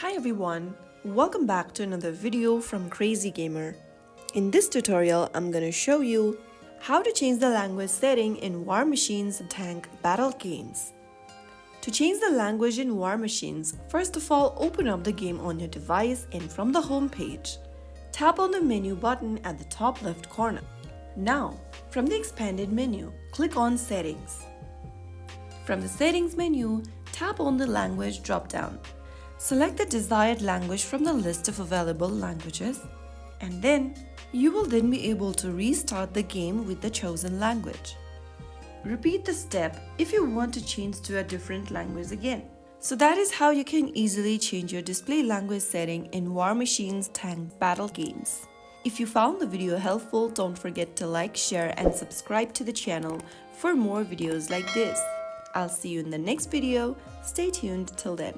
Hi everyone, welcome back to another video from Crazy Gamer. In this tutorial, I'm gonna show you how to change the language setting in War Machines Tank Battle Games. To change the language in War Machines, first of all open up the game on your device and from the home page. Tap on the menu button at the top left corner. Now, from the expanded menu, click on Settings. From the Settings menu, tap on the Language drop-down. Select the desired language from the list of available languages, and then you will then be able to restart the game with the chosen language. Repeat the step if you want to change to a different language again. So that is how you can easily change your display language setting in War Machines Tank Battle Games. If you found the video helpful, don't forget to like, share and subscribe to the channel for more videos like this. I'll see you in the next video. Stay tuned till then.